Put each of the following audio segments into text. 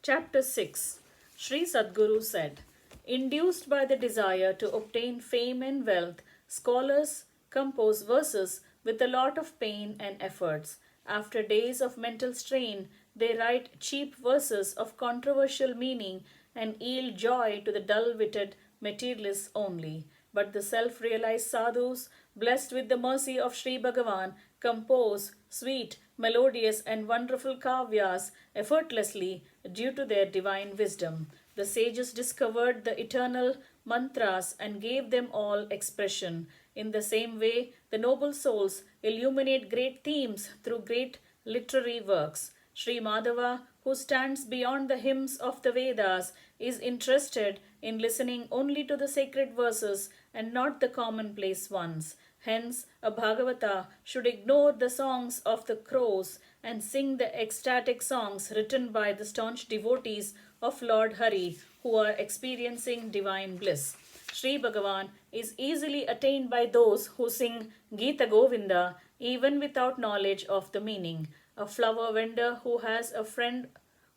Chapter 6. Shri Sadguru said, induced by the desire to obtain fame and wealth, scholars compose verses with a lot of pain and efforts. After days of mental strain, they write cheap verses of controversial meaning and yield joy to the dull-witted materialists only. But the self-realized sadhus, blessed with the mercy of Sri Bhagavan, compose sweet, melodious and wonderful kavyas effortlessly due to their divine wisdom. The sages discovered the eternal mantras and gave them all expression. In the same way, the noble souls illuminate great themes through great literary works. Sri Madhava, who stands beyond the hymns of the Vedas, is interested in listening only to the sacred verses and not the commonplace ones. Hence, a Bhagavata should ignore the songs of the crows and sing the ecstatic songs written by the staunch devotees of Lord Hari who are experiencing divine bliss. Sri Bhagavan is easily attained by those who sing Geeta Govinda even without knowledge of the meaning. A flower vendor who has a friend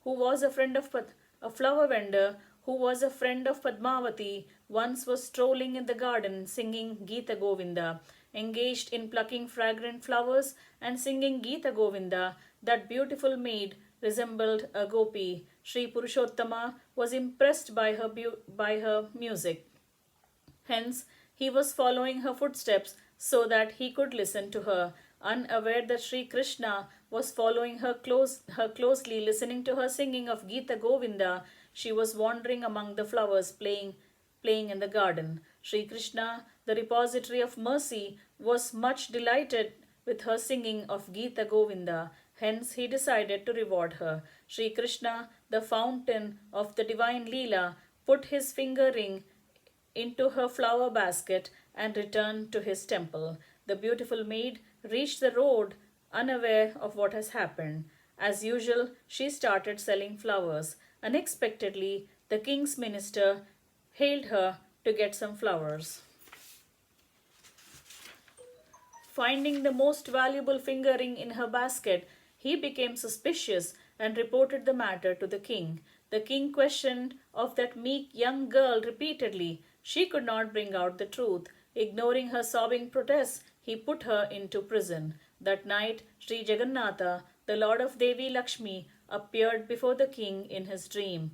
who was a friend of a flower vendor who was a friend of Padmavati once was strolling in the garden singing Geeta Govinda. Engaged in plucking fragrant flowers and singing Geeta Govinda, that beautiful maid resembled a gopi. Sri Purushottama was impressed by her music. Hence, he was following her footsteps so that he could listen to her. Unaware that Sri Krishna was following her closely, listening to her singing of Geeta Govinda, she was wandering among the flowers, playing in the garden. Sri Krishna, the repository of mercy, was much delighted with her singing of Geeta Govinda. Hence, he decided to reward her. Sri Krishna, the fountain of the divine Leela, put his finger ring into her flower basket and returned to his temple. The beautiful maid reached the road unaware of what has happened. As usual, she started selling flowers. Unexpectedly, the king's minister hailed her to get some flowers. Finding the most valuable finger ring in her basket, he became suspicious and reported the matter to the king. The king questioned of that meek young girl repeatedly. She could not bring out the truth. Ignoring her sobbing protests, he put her into prison. That night, Sri Jagannatha, the lord of Devi Lakshmi, appeared before the king in his dream.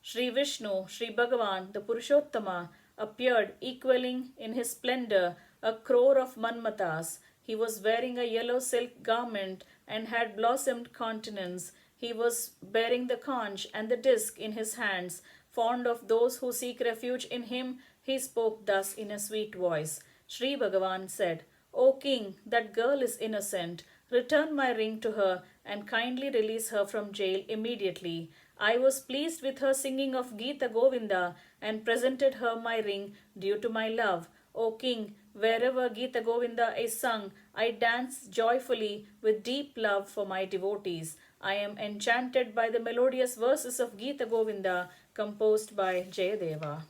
Sri Vishnu, Sri Bhagavan, the Purushottama, appeared equaling in his splendor a crore of Manmatas. He was wearing a yellow silk garment and had blossomed countenance. He was bearing the conch and the disc in his hands. Fond of those who seek refuge in him, he spoke thus in a sweet voice. Sri Bhagavan said, O king, that girl is innocent. Return my ring to her and kindly release her from jail immediately. I was pleased with her singing of Geeta Govinda and presented her my ring due to my love. O king, wherever Geeta Govinda is sung, I dance joyfully with deep love for my devotees. I am enchanted by the melodious verses of Geeta Govinda composed by Jayadeva.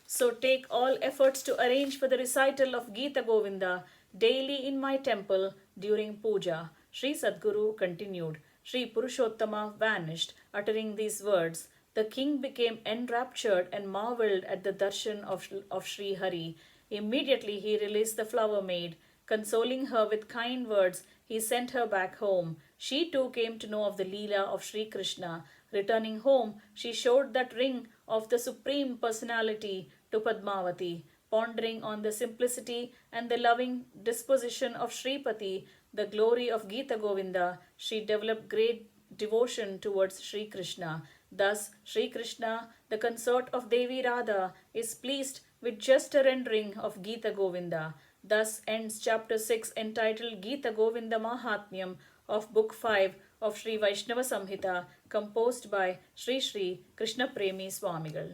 So take all efforts to arrange for the recital of Geeta Govinda daily in my temple during puja. Sri Sadguru continued. Sri Purushottama vanished, uttering these words. The king became enraptured and marveled at the darshan of Sri Hari. Immediately he released the flower maid. Consoling her with kind words, he sent her back home. She too came to know of the Leela of Sri Krishna. Returning home, she showed that ring of the Supreme Personality to Padmavati. Pondering on the simplicity and the loving disposition of Sripati, the glory of Geeta Govinda, she developed great devotion towards Sri Krishna. Thus, Sri Krishna, the consort of Devi Radha, is pleased with just a rendering of Geeta Govinda. Thus ends chapter 6 entitled Geeta Govinda Mahatmyam of book 5 of Shri Vaishnava Samhita, composed by Shri Krishna Premi Swamigal.